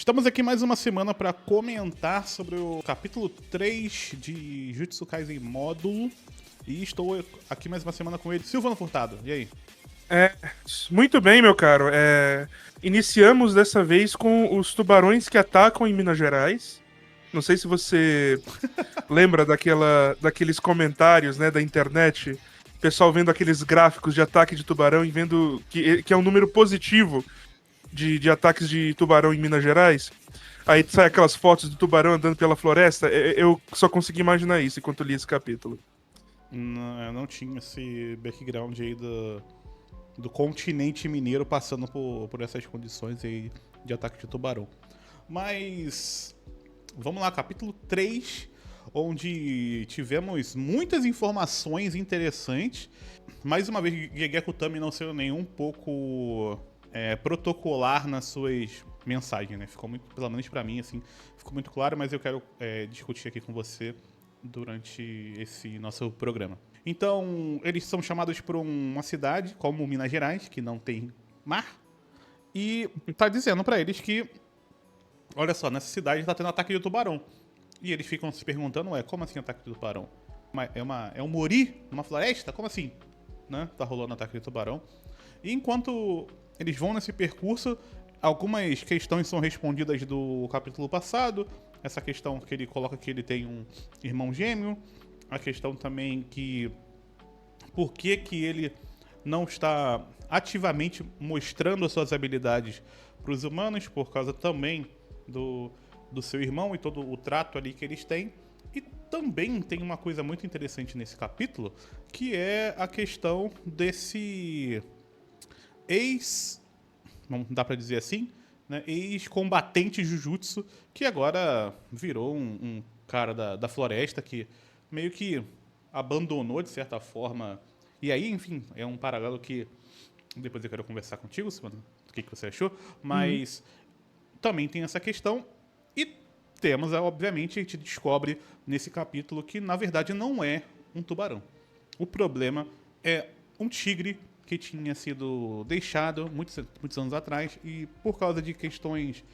Estamos aqui mais uma semana para comentar sobre o capítulo 3 de Jujutsu Kaisen Módulo. E estou aqui mais uma semana com ele, Silvano Furtado. E aí? É, muito bem, meu caro. Iniciamos dessa vez com os tubarões que atacam em Minas Gerais. Não sei se você lembra daqueles comentários, né, da internet, pessoal vendo aqueles gráficos de ataque de tubarão e vendo que é um número positivo de ataques de tubarão em Minas Gerais. Aí sai aquelas fotos do tubarão andando pela floresta. Eu só consegui imaginar isso enquanto li esse capítulo. Não, eu não tinha esse background aí do continente mineiro passando por essas condições aí de ataque de tubarão. Mas vamos lá, capítulo 3, onde tivemos muitas informações interessantes. Mais uma vez, Gegeko Tami não sendo nem um pouco protocolar nas suas mensagens, né? Ficou muito, pelo menos pra mim, assim, ficou muito claro, mas eu quero discutir aqui com você durante esse nosso programa. Então, eles são chamados por uma cidade, como Minas Gerais, que não tem mar, e tá dizendo pra eles que, olha só, nessa cidade tá tendo ataque de tubarão. E eles ficam se perguntando, como assim ataque de tubarão? É um mori numa floresta? Como assim? Né? Tá rolando ataque de tubarão. E enquanto eles vão nesse percurso, algumas questões são respondidas do capítulo passado. Essa questão que ele coloca que ele tem um irmão gêmeo. A questão também que por que ele não está ativamente mostrando as suas habilidades para os humanos, por causa também do seu irmão e todo o trato ali que eles têm. E também tem uma coisa muito interessante nesse capítulo, que é a questão desse não dá pra dizer assim, né, ex-combatente Jujutsu, que agora virou um cara da floresta que meio que abandonou de certa forma. E aí, enfim, é um paralelo que depois eu quero conversar contigo, Simone, o que você achou, Uhum. mas também tem essa questão. E temos, obviamente, a gente descobre nesse capítulo que na verdade não é um tubarão. O problema é um tigre que tinha sido deixado muitos anos atrás e por causa de questões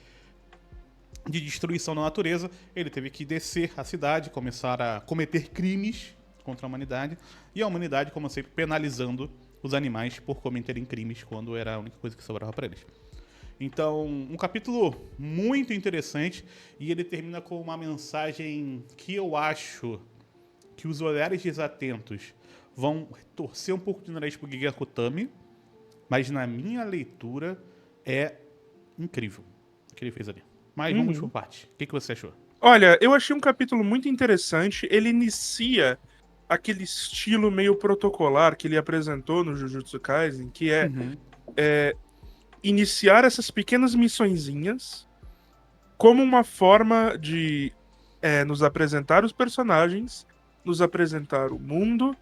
de destruição da natureza, ele teve que descer a cidade, começar a cometer crimes contra a humanidade, e a humanidade, como sempre, penalizando os animais por cometerem crimes quando era a única coisa que sobrava para eles. Então, um capítulo muito interessante, e ele termina com uma mensagem que eu acho que os olhares desatentos vão torcer um pouco de nariz pro Gegeko Tami, mas na minha leitura é incrível o que ele fez ali. Mas vamos por Uhum. parte. O que você achou? Olha, eu achei um capítulo muito interessante. Ele inicia aquele estilo meio protocolar que ele apresentou no Jujutsu Kaisen, que Uhum. é iniciar essas pequenas missõezinhas como uma forma de nos apresentar os personagens, nos apresentar o mundo,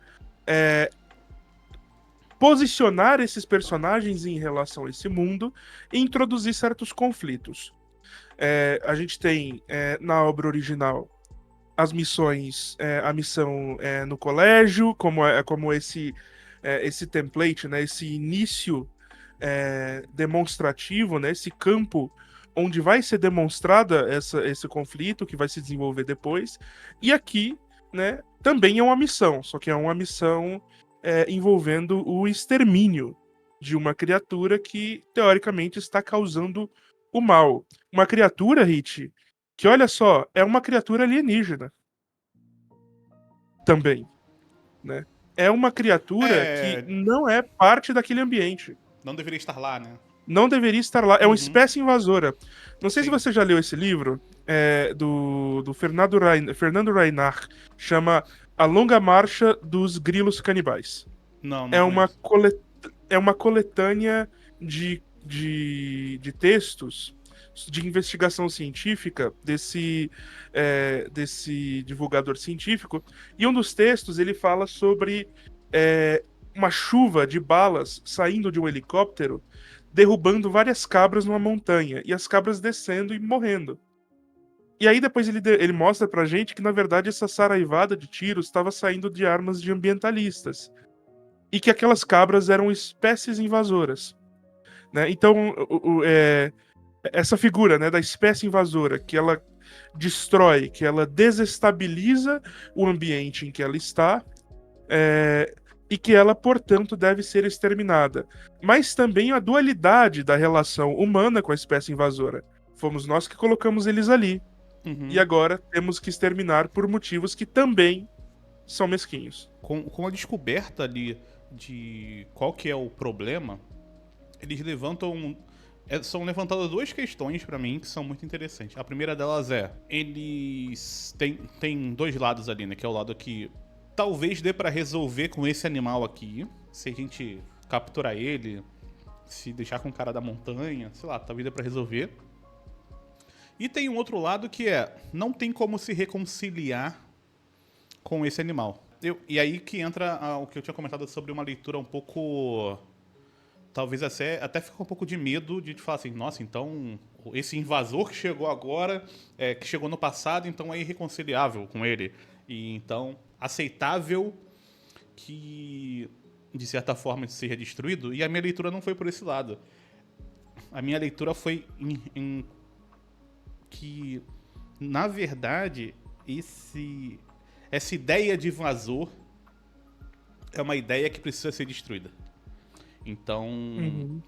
é, posicionar esses personagens em relação a esse mundo e introduzir certos conflitos. A gente tem na obra original as missões, a missão no colégio, como esse template, né, esse início demonstrativo, né, esse campo onde vai ser demonstrada esse conflito que vai se desenvolver depois. E aqui, né, também é uma missão, só que é uma missão envolvendo o extermínio de uma criatura que teoricamente está causando o mal. Uma criatura, Hit, que olha só, é uma criatura alienígena também, né? É uma criatura que É. não é parte daquele ambiente. Não deveria estar lá, né? Não deveria estar lá. É uma Uhum. espécie invasora. Não sei se Sim. você já leu esse livro, do Fernando Reinach, chama A Longa Marcha dos Grilos Canibais. Não É uma, conheço. é uma coletânea de textos de investigação científica desse divulgador científico. E um dos textos ele fala sobre uma chuva de balas saindo de um helicóptero, derrubando várias cabras numa montanha, e as cabras descendo e morrendo. E aí depois ele mostra pra gente que, na verdade, essa saraivada de tiros estava saindo de armas de ambientalistas e que aquelas cabras eram espécies invasoras, né? Então, essa figura, né, da espécie invasora, que ela destrói, que ela desestabiliza o ambiente em que ela está, e que ela, portanto, deve ser exterminada. Mas também a dualidade da relação humana com a espécie invasora. Fomos nós que colocamos eles ali. E Uhum. agora temos que exterminar por motivos que também são mesquinhos. Com a descoberta ali de qual que é o problema, eles levantam. São levantadas duas questões pra mim que são muito interessantes. A primeira delas é: eles têm dois lados ali, né? Que é o lado que talvez dê pra resolver com esse animal aqui, se a gente capturar ele, se deixar com o cara da montanha, sei lá, talvez dê pra resolver. E tem um outro lado que é: não tem como se reconciliar com esse animal. E aí que entra o que eu tinha comentado sobre uma leitura um pouco. Talvez até fica um pouco de medo de falar assim, nossa, então esse invasor que chegou agora, que chegou no passado, então é irreconciliável com ele. E então, aceitável que, de certa forma, seja destruído. E a minha leitura não foi por esse lado. A minha leitura foi em que, na verdade, essa ideia de invasor é uma ideia que precisa ser destruída. Então, Uhum.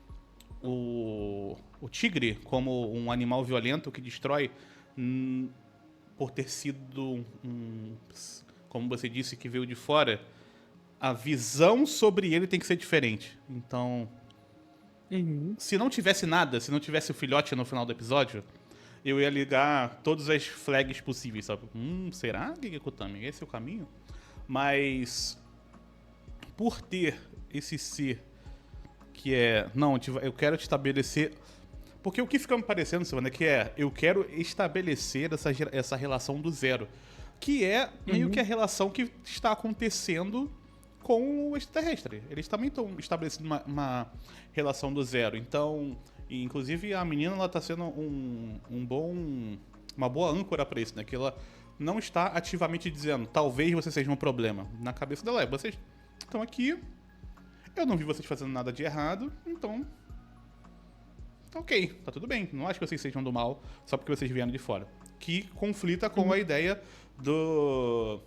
o tigre, como um animal violento que destrói, por ter sido como você disse, que veio de fora, a visão sobre ele tem que ser diferente. Então, Uhum. se não tivesse nada, se não tivesse o filhote no final do episódio, eu ia ligar todas as flags possíveis, sabe? Será, Gigekutami? Esse é o caminho? Mas, por ter esse ser que é, não, eu quero te estabelecer. Porque o que fica me parecendo, Silvana, que eu quero estabelecer essa relação do zero. Que é meio que Uhum. a relação que está acontecendo com o extraterrestre. Eles também estão estabelecendo uma relação do zero. Então, inclusive a menina, ela está sendo uma boa âncora para isso, né? Que ela não está ativamente dizendo, talvez você seja um problema. Na cabeça dela vocês estão aqui, eu não vi vocês fazendo nada de errado, então. Ok, tá tudo bem. Não acho que vocês sejam do mal só porque vocês vieram de fora. Que conflita com a ideia do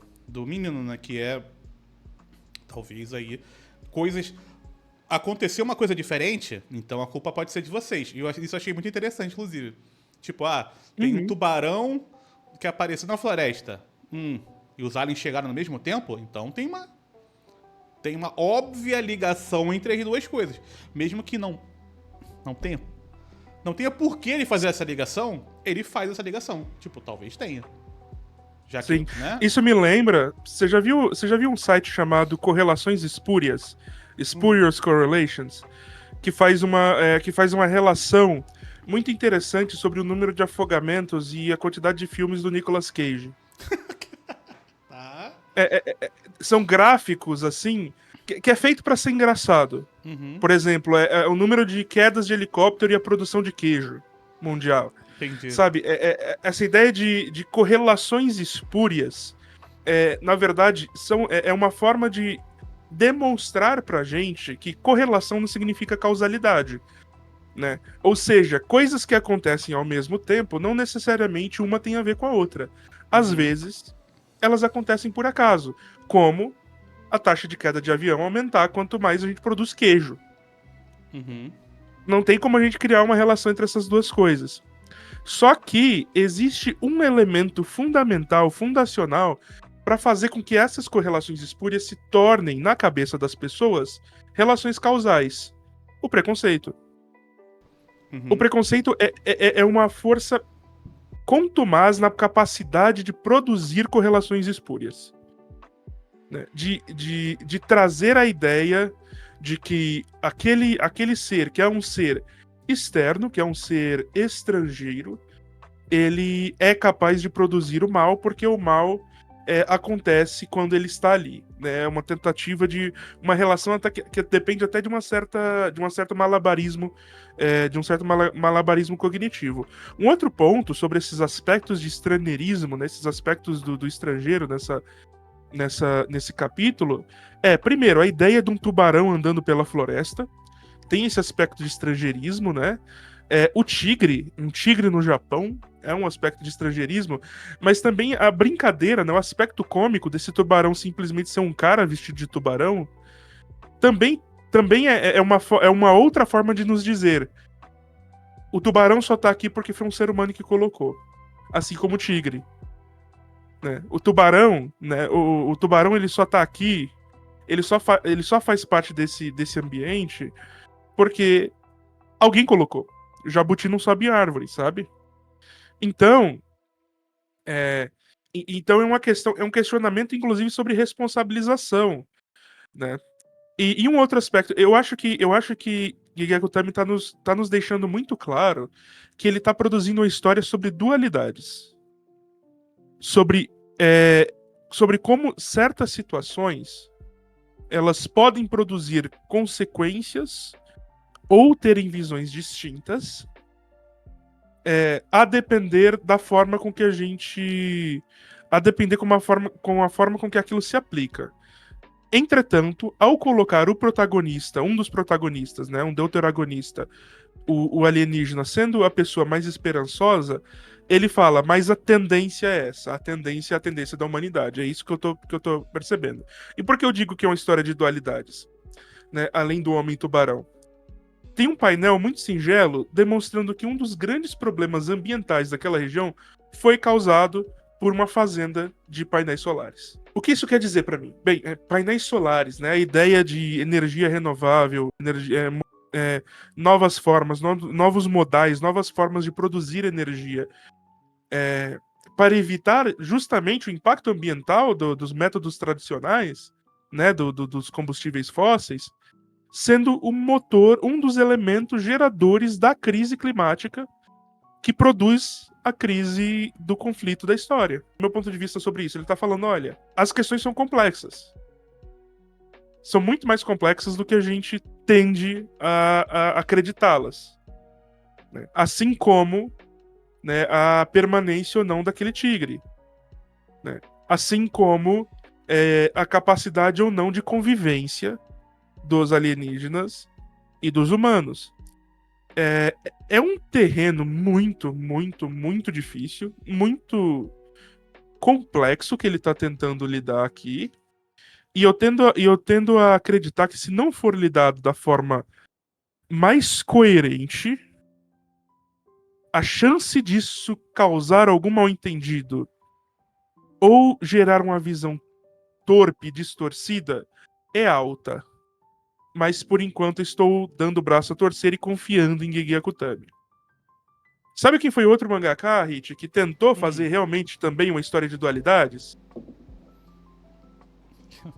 menino, né? Que é. Talvez aí. Coisas. Aconteceu uma coisa diferente, então a culpa pode ser de vocês. E isso eu achei muito interessante, inclusive. Tipo, tem um Uhum. tubarão que apareceu na floresta. E os aliens chegaram no mesmo tempo, então tem uma óbvia ligação entre as duas coisas. Mesmo que não tenha por que ele fazer essa ligação, ele faz essa ligação. Tipo, talvez tenha. Já que, Sim. né? Isso me lembra. Você já viu um site chamado Correlações Espúrias? Spurious Correlations? Que faz uma relação muito interessante sobre o número de afogamentos e a quantidade de filmes do Nicolas Cage. Tá. São gráficos, assim, que é feito pra ser engraçado. Uhum. Por exemplo, é o número de quedas de helicóptero e a produção de queijo mundial. Entendi. Sabe, essa ideia de correlações espúrias, na verdade, é uma forma de demonstrar pra gente que correlação não significa causalidade, né? Ou seja, coisas que acontecem ao mesmo tempo, não necessariamente uma tem a ver com a outra. Às Uhum. vezes, elas acontecem por acaso, como a taxa de queda de avião aumentar quanto mais a gente produz queijo. Uhum. Não tem como a gente criar uma relação entre essas duas coisas. Só que existe um elemento fundamental, fundacional, para fazer com que essas correlações espúrias se tornem, na cabeça das pessoas, relações causais: o preconceito. O Uhum. preconceito é uma força contumaz na capacidade de produzir correlações espúrias. Né? De trazer a ideia de que aquele ser, que é um ser externo, que é um ser estrangeiro, ele é capaz de produzir o mal, porque o mal acontece quando ele está ali. Né? É uma tentativa de uma relação até que depende até de um certo malabarismo, de um certo malabarismo cognitivo. Um outro ponto sobre esses aspectos de estrangeirismo, né, esses aspectos do estrangeiro nesse capítulo, primeiro, a ideia de um tubarão andando pela floresta. Tem esse aspecto de estrangeirismo, né? O tigre, um tigre no Japão, é um aspecto de estrangeirismo, mas também a brincadeira, né, o aspecto cômico desse tubarão simplesmente ser um cara vestido de tubarão, também é uma outra forma de nos dizer: o tubarão só tá aqui porque foi um ser humano que colocou. Assim como o tigre. Né? O tubarão, né? O tubarão ele só tá aqui, ele só faz parte desse ambiente porque alguém colocou. O jabuti não sobe em árvore, sabe? Então, então é um questionamento, inclusive, sobre responsabilização, né? E um outro aspecto, eu acho que Gigeko Tami tá nos deixando muito claro que ele tá produzindo uma história sobre dualidades. Sobre, é, sobre como certas situações elas podem produzir consequências ou terem visões distintas, a depender da forma com que a gente. A depender com a forma com que aquilo se aplica. Entretanto, ao colocar o protagonista, um dos protagonistas, né, um deuteragonista, o alienígena, sendo a pessoa mais esperançosa, ele fala, mas a tendência é essa, a tendência é a tendência da humanidade. É isso que eu tô percebendo. E por que eu digo que é uma história de dualidades? Né, além do Homem-Tubarão. Tem um painel muito singelo demonstrando que um dos grandes problemas ambientais daquela região foi causado por uma fazenda de painéis solares. O que isso quer dizer para mim? Bem, painéis solares, né? A ideia de energia renovável, novas formas, novos modais, novas formas de produzir energia, para evitar justamente o impacto ambiental dos métodos tradicionais, né? Dos combustíveis fósseis, sendo o motor, um dos elementos geradores da crise climática que produz a crise do conflito da história. Do meu ponto de vista sobre isso, ele está falando, olha, as questões são complexas. São muito mais complexas do que a gente tende a acreditá-las. Né? Assim como, né, a permanência ou não daquele tigre. Né? Assim como a capacidade ou não de convivência dos alienígenas e dos humanos. É um terreno muito, muito, muito difícil, muito complexo que ele está tentando lidar aqui. E eu tendo a acreditar que, se não for lidado da forma mais coerente, a chance disso causar algum mal-entendido ou gerar uma visão torpe, distorcida, é alta. Mas por enquanto estou dando o braço a torcer e confiando em Gege Akutami. Sabe quem foi outro mangaka, Hit, que tentou fazer realmente também uma história de dualidades?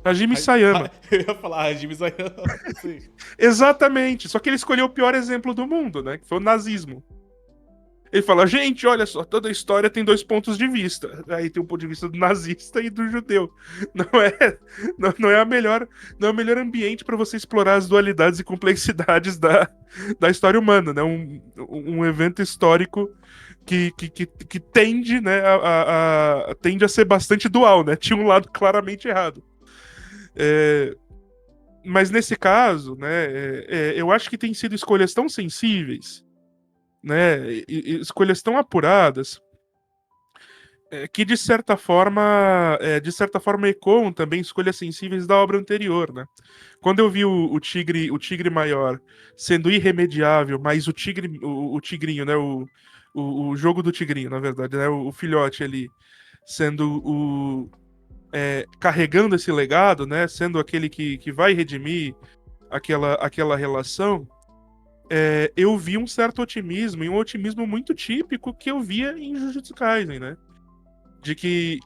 Hajime Sayama. Eu ia falar Hajime Sayama. Sim. Exatamente, só que ele escolheu o pior exemplo do mundo, né? Que foi o nazismo. Ele fala, gente, olha só, toda história tem dois pontos de vista. Aí tem o ponto de vista do nazista e do judeu. Não é não é o melhor ambiente para você explorar as dualidades e complexidades da história humana, né? Um evento histórico que tende, né, tende a ser bastante dual, né? Tinha um lado claramente errado. Mas nesse caso, né, eu acho que tem sido escolhas tão sensíveis, né, escolhas tão apuradas, que de certa forma ecoam também escolhas sensíveis da obra anterior, né? Quando eu vi o tigre maior sendo irremediável, mas o tigrinho, né, o jogo do tigrinho, na verdade, né, o filhote ali sendo carregando esse legado, né, sendo aquele que vai redimir aquela relação, eu vi um certo otimismo, e um otimismo muito típico que eu via em Jujutsu Kaisen, né? De que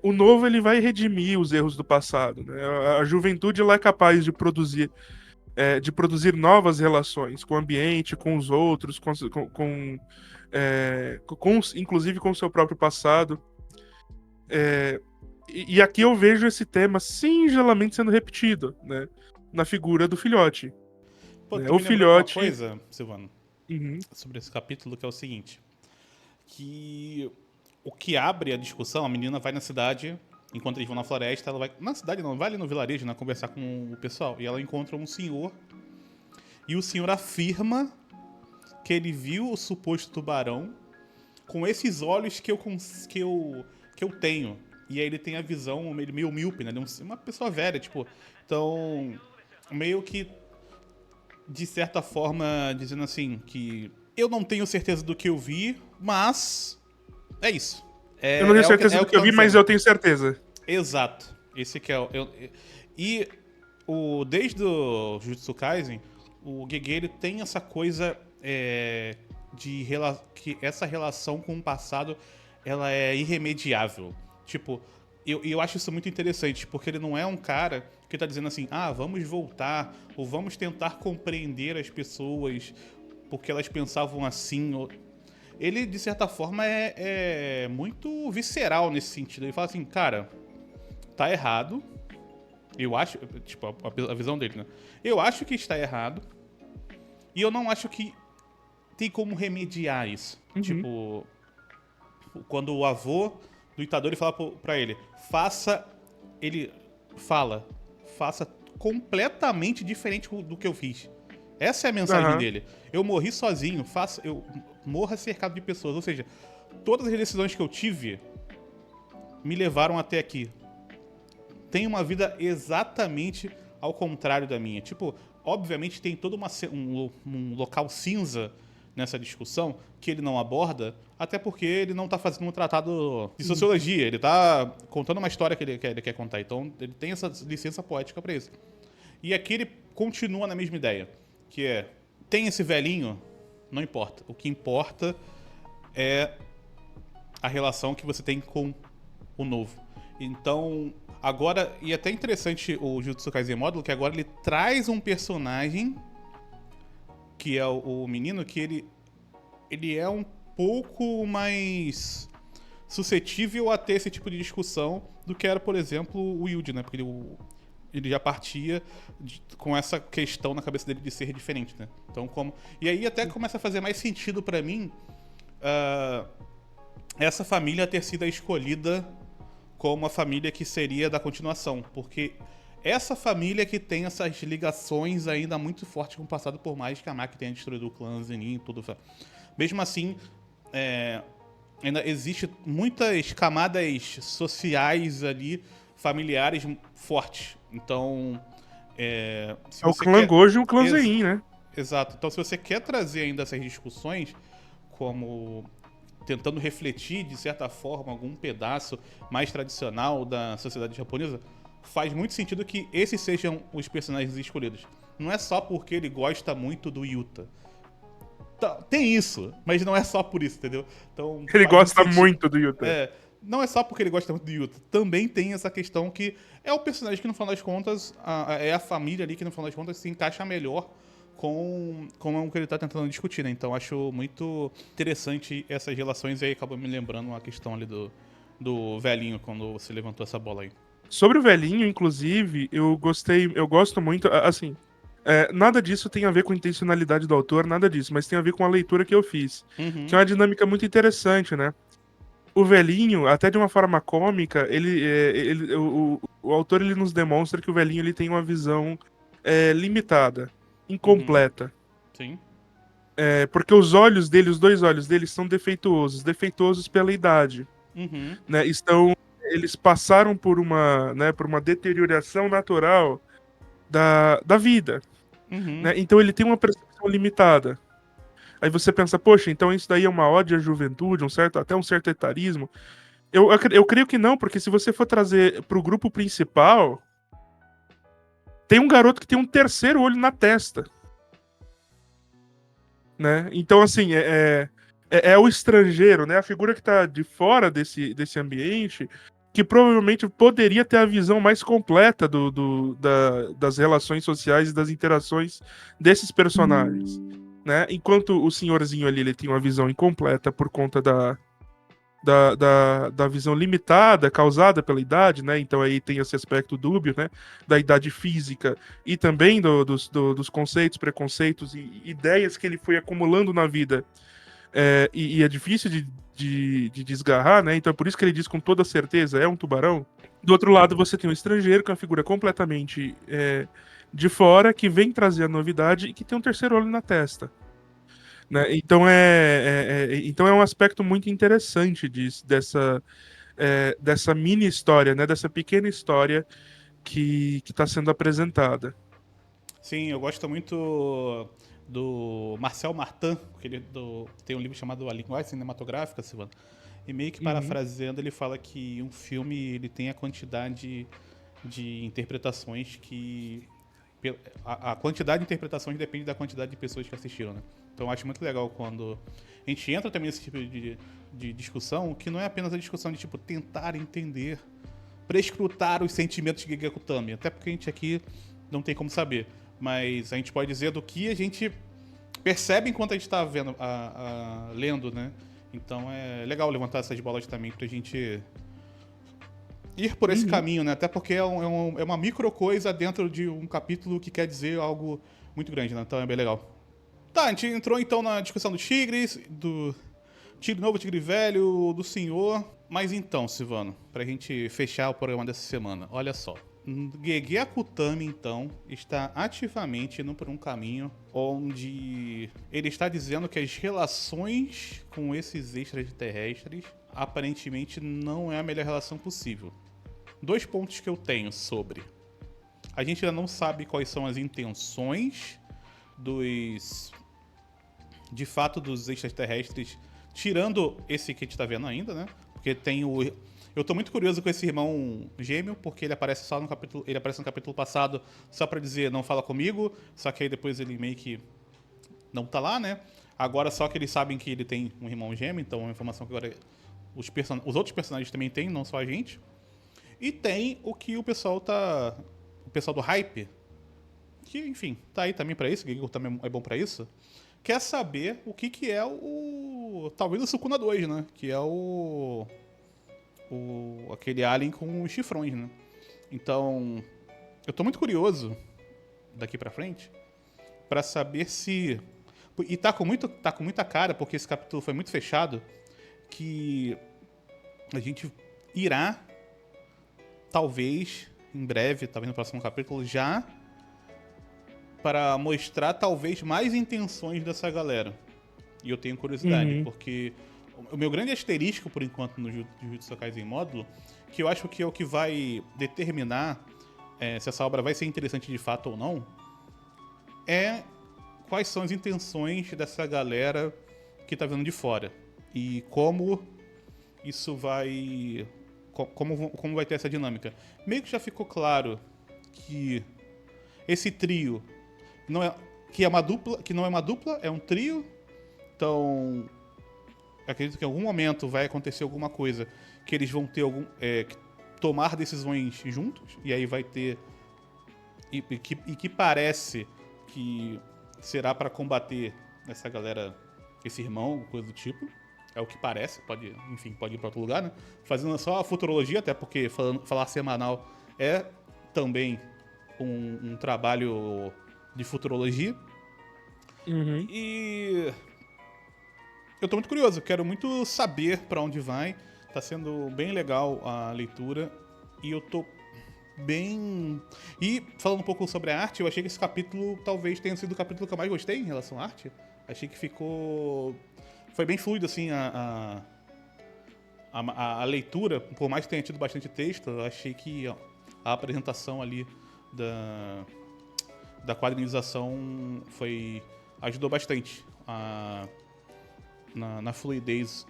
o novo ele vai redimir os erros do passado, né? A juventude ela é capaz de produzir novas relações com o ambiente, com os outros, inclusive com o seu próprio passado. E aqui eu vejo esse tema singelamente sendo repetido, né? Na figura do filhote. Pô, Né? tu O me lembrou de uma filhote. coisa, Silvano, Uhum. sobre esse capítulo, que é o seguinte. Que o que abre a discussão, a menina vai na cidade, enquanto eles vão na floresta, ela vai... Na cidade não, vai ali no vilarejo, né, conversar com o pessoal. E ela encontra um senhor, e o senhor afirma que ele viu o suposto tubarão com esses olhos que eu tenho. E aí ele tem a visão meio míope, né? Uma pessoa velha, tipo. Então, meio que, de certa forma, dizendo assim, que eu não tenho certeza do que eu vi, mas é isso. Eu não tenho certeza do que eu vi, mas eu tenho certeza. Exato. Esse que é o... E desde o Jujutsu Kaisen, o Gege, ele tem essa coisa que essa relação com o passado, ela é irremediável. Tipo, eu acho isso muito interessante, porque ele não é um cara que tá dizendo assim, vamos voltar, ou vamos tentar compreender as pessoas porque elas pensavam assim. Ele, de certa forma, é muito visceral nesse sentido. Ele fala assim, cara, tá errado. Eu acho, tipo, a visão dele, né? Eu acho que está errado. E eu não acho que tem como remediar isso. Uhum. Tipo, quando o avô do Itadori fala pra ele, faça completamente diferente do que eu fiz. Essa é a mensagem dele. Eu morri sozinho, eu morra cercado de pessoas. Ou seja, todas as decisões que eu tive me levaram até aqui. Tem uma vida exatamente ao contrário da minha. Tipo, obviamente tem todo um local cinza nessa discussão que ele não aborda, até porque ele não tá fazendo um tratado de sociologia, ele tá contando uma história que ele quer contar, então ele tem essa licença poética pra isso. E aqui ele continua na mesma ideia, que é, tem esse velhinho, não importa. O que importa é a relação que você tem com o novo. Então, agora, e é até interessante o Jujutsu Kaisen Módulo, que agora ele traz um personagem, que é o menino, que ele é um pouco mais suscetível a ter esse tipo de discussão do que era, por exemplo, o Yuji, né? Porque ele já partia com essa questão na cabeça dele de ser diferente, né? Então, e aí até começa a fazer mais sentido pra mim essa família ter sido a escolhida como a família que seria da continuação, porque essa família que tem essas ligações ainda muito fortes com o passado, por mais que a Maki tenha destruído o clã Zenin e tudo. Mesmo assim, ainda existe muitas camadas sociais ali, familiares fortes. Então, o clã Gojo e o clã Zein, né? Exato. Então, se você quer trazer ainda essas discussões, como tentando refletir, de certa forma, algum pedaço mais tradicional da sociedade japonesa, faz muito sentido que esses sejam os personagens escolhidos. Não é só porque ele gosta muito do Yuta. Tem isso, mas não é só por isso, entendeu? Então, ele gosta muito do Yuta. Não é só porque ele gosta muito do Yuta. Também tem essa questão que é o personagem que, no final das contas, é a família ali que, no final das contas, se encaixa melhor com o que ele tá tentando discutir, né? Então, acho muito interessante essas relações, e aí acabou me lembrando uma questão ali do velhinho, quando você levantou essa bola aí. Sobre o velhinho, inclusive, eu gosto muito, assim, nada disso tem a ver com a intencionalidade do autor, nada disso, mas tem a ver com a leitura que eu fiz, que é uma dinâmica muito interessante, né? O velhinho, até de uma forma cômica, o autor ele nos demonstra que o velhinho ele tem uma visão limitada, incompleta. Sim. Porque os olhos dele, os dois olhos dele são defeituosos pela idade. Né? Eles passaram por uma deterioração natural da vida. Né? Então ele tem uma percepção limitada. Aí você pensa, poxa, então isso daí é uma ode à juventude, até um certo etarismo. Eu creio que não, porque se você for trazer pro grupo principal, tem um garoto que tem um terceiro olho na testa. Né? Então, assim, é o estrangeiro, né? A figura que tá de fora desse ambiente, que provavelmente poderia ter a visão mais completa das relações sociais e das interações desses personagens. Né? Enquanto o senhorzinho ali ele tem uma visão incompleta por conta da visão limitada causada pela idade, né? Então aí tem esse aspecto dúbio, né? Da idade física e também dos conceitos, preconceitos e ideias que ele foi acumulando na vida. E é difícil de desgarrar, né? Então é por isso que ele diz com toda certeza, é um tubarão. Do outro lado você tem um estrangeiro, que é uma figura completamente de fora, que vem trazer a novidade e que tem um terceiro olho na testa. né? Então é um aspecto muito interessante dessa mini história, né? Dessa pequena história que está sendo apresentada. Sim, eu gosto muito do Marcel Martin, porque tem um livro chamado A Linguagem Cinematográfica, Silvana. E meio que Uhum, parafraseando, ele fala que um filme ele tem a quantidade de interpretações que. A quantidade de interpretações depende da quantidade de pessoas que assistiram, né? Então eu acho muito legal quando a gente entra também nesse tipo de discussão, que não é apenas a discussão de tipo tentar entender, prescrutar os sentimentos de Gege Kutami, até porque a gente aqui não tem como saber, mas a gente pode dizer do que a gente percebe enquanto a gente está vendo, lendo, né? Então é legal levantar essas bolas também pra gente ir por esse uhum. caminho, né? Até porque é uma micro coisa dentro de um capítulo que quer dizer algo muito grande, né? Então é bem legal. Tá, a gente entrou então na discussão dos tigres, do tigre novo, tigre velho, do senhor. Mas então, Silvano, pra gente fechar o programa dessa semana, olha só. Gege Akutami, então, está ativamente indo por um caminho onde ele está dizendo que as relações com esses extraterrestres aparentemente não é a melhor relação possível. Dois pontos que eu tenho sobre. A gente ainda não sabe quais são as intenções dos. De fato, dos extraterrestres, tirando esse que a gente tá vendo ainda, né? Porque tem o. Eu tô muito curioso com esse irmão gêmeo, porque ele aparece só no capítulo. Ele aparece no capítulo passado só pra dizer não fala comigo, só que aí depois ele meio que não tá lá, né? Agora só que eles sabem que ele tem um irmão gêmeo, então é uma informação que agora os outros personagens também têm, não só a gente. E tem o que o pessoal tá. O pessoal do hype, que, enfim, tá aí também pra isso, o Giggle também é bom pra isso. Quer saber o que é o. Talvez o Sukuna 2, né? Que é aquele alien com os chifrões, né? Então, eu tô muito curioso daqui pra frente pra saber se. E tá com muita cara, porque esse capítulo foi muito fechado, que a gente irá, talvez, em breve, talvez no próximo capítulo, já para mostrar talvez mais intenções dessa galera. E eu tenho curiosidade, Uhum. porque o meu grande asterisco, por enquanto, no Jujutsu Kaisen módulo, que eu acho que é o que vai determinar se essa obra vai ser interessante de fato ou não, é quais são as intenções dessa galera que tá vindo de fora. E como isso vai. Como vai ter essa dinâmica. Meio que já ficou claro que esse trio não é, que é uma dupla, que não é uma dupla, é um trio. Então, acredito que em algum momento vai acontecer alguma coisa que eles vão ter tomar decisões juntos e aí vai ter que parece que será para combater essa galera, esse irmão, coisa do tipo. É o que parece, enfim, pode ir para outro lugar, né? Fazendo só a futurologia, até porque falar semanal é também um trabalho de futurologia. Uhum. E eu tô muito curioso, quero muito saber pra onde vai. Tá sendo bem legal a leitura e eu tô bem. E falando um pouco sobre a arte, eu achei que esse capítulo talvez tenha sido o capítulo que eu mais gostei em relação à arte. Achei que ficou. Foi bem fluido, assim, a leitura, por mais que tenha tido bastante texto, eu achei que a apresentação ali da, da quadrinização ajudou bastante na fluidez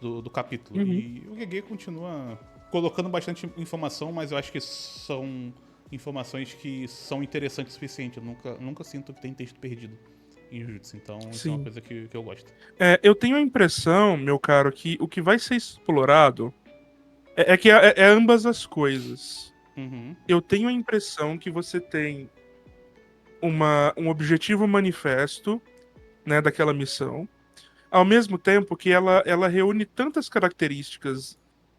do capítulo. Uhum. E o Gege continua colocando bastante informação, mas eu acho que são informações que são interessantes o suficiente. Eu nunca sinto que tem texto perdido em Jujutsu, então isso é uma Sim. coisa que eu gosto. Eu tenho a impressão, meu caro, que o que vai ser explorado é ambas as coisas. Uhum, Eu tenho a impressão que você tem um objetivo manifesto, né, daquela missão, ao mesmo tempo que ela reúne tantas características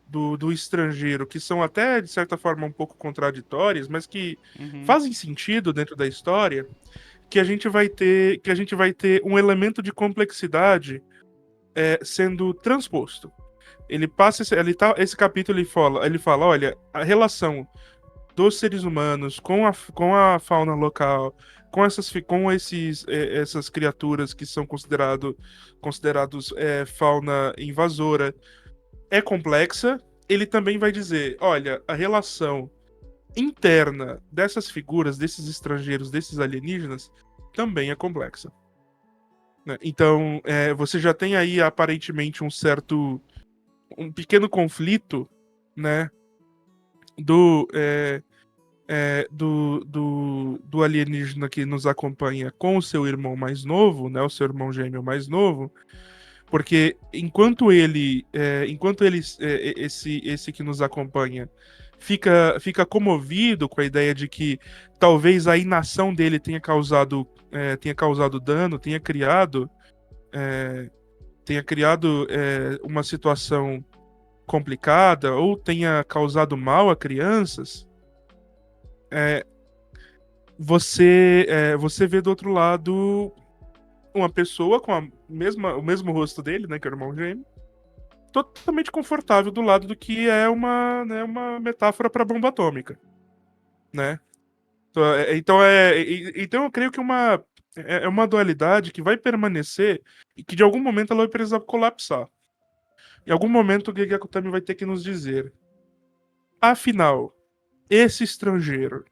do estrangeiro que são até, de certa forma, um pouco contraditórias, mas que uhum, fazem sentido dentro da história, que a gente vai ter um elemento de complexidade sendo transposto. Esse capítulo ele fala, olha, a relação dos seres humanos com a fauna local, essas criaturas que são considerados fauna invasora é complexa. Ele também vai dizer, olha, a relação interna dessas figuras, desses estrangeiros, desses alienígenas, também é complexa. Né? Então, você já tem aí aparentemente um pequeno conflito, né, do, do alienígena que nos acompanha com o seu irmão mais novo, né, o seu irmão gêmeo mais novo, porque esse que nos acompanha fica comovido com a ideia de que talvez a inação dele tenha causado dano, tenha criado uma situação complicada ou tenha causado mal a crianças, você vê do outro lado uma pessoa com o mesmo rosto dele, né, que é o irmão gêmeo, totalmente confortável do lado do que é uma metáfora para bomba atômica, né? Então eu creio que é uma dualidade que vai permanecer e que de algum momento ela vai precisar colapsar. Em algum momento o Gege Akutami vai ter que nos dizer: afinal, esse estrangeiro,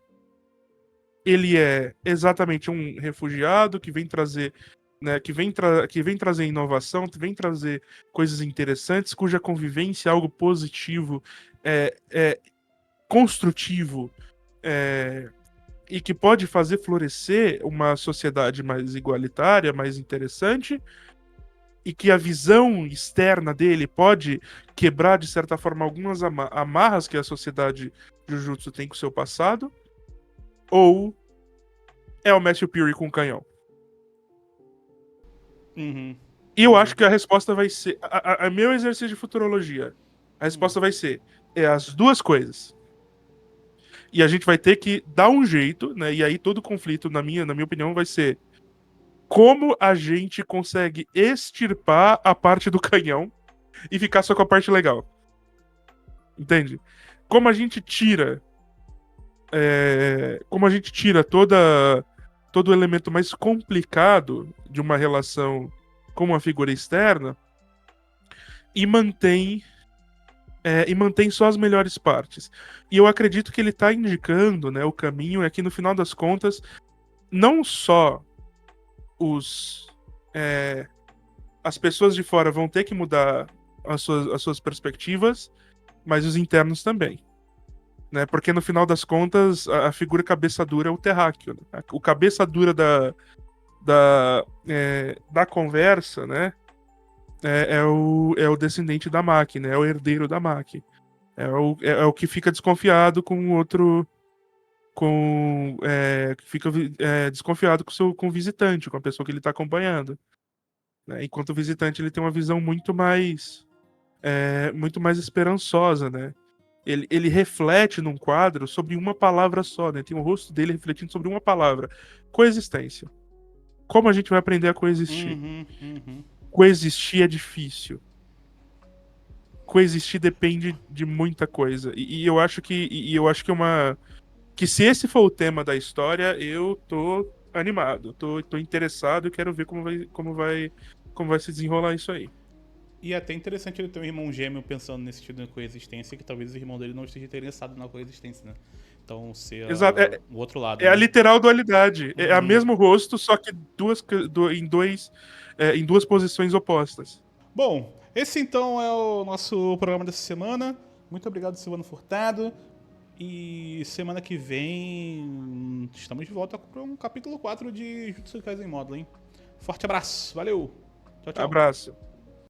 ele é exatamente um refugiado que vem trazer, né, que vem trazer inovação, que vem trazer coisas interessantes, cuja convivência é algo positivo, construtivo, e que pode fazer florescer uma sociedade mais igualitária, mais interessante, e que a visão externa dele pode quebrar, de certa forma, algumas amarras que a sociedade Jujutsu tem com o seu passado, ou é o Matthew Perry com canhão? Uhum. E eu acho que a resposta vai ser... A meu exercício de futurologia, a resposta vai ser as duas coisas. E a gente vai ter que dar um jeito, né? E aí todo conflito, na minha opinião, vai ser como a gente consegue extirpar a parte do canhão e ficar só com a parte legal. Entende? Como a gente tira todo o elemento mais complicado de uma relação com uma figura externa e mantém só as melhores partes. E eu acredito que ele está indicando, né, o caminho é que, no final das contas, não só as pessoas de fora vão ter que mudar as suas perspectivas, mas os internos também. Né? Porque, no final das contas, a figura cabeça dura é o terráqueo. Né? O cabeça dura da conversa, né? É o descendente da máquina, é o herdeiro da máquina. É o que fica desconfiado com o outro. Fica desconfiado com o visitante, com a pessoa que ele está acompanhando. Né? Enquanto o visitante ele tem uma visão muito mais esperançosa, né? Ele reflete num quadro sobre uma palavra só, né? Tem o rosto dele refletindo sobre uma palavra: coexistência. Como a gente vai aprender a coexistir? Coexistir é difícil. Coexistir depende de muita coisa. E eu acho que se esse for o tema da história, eu tô animado, tô interessado e quero ver como vai se desenrolar isso aí. E é até interessante ele ter um irmão gêmeo pensando nesse sentido de coexistência, que talvez o irmão dele não esteja interessado na coexistência, né? Então, ser Exato. o outro lado. É a né? literal dualidade. É o mesmo rosto, só que em duas posições opostas. Bom, esse então é o nosso programa dessa semana. Muito obrigado, Silvano Furtado. E semana que vem estamos de volta para um capítulo 4 de Jujutsu Kaisen Model, hein? Forte abraço, valeu! Tchau, tchau. Abraço.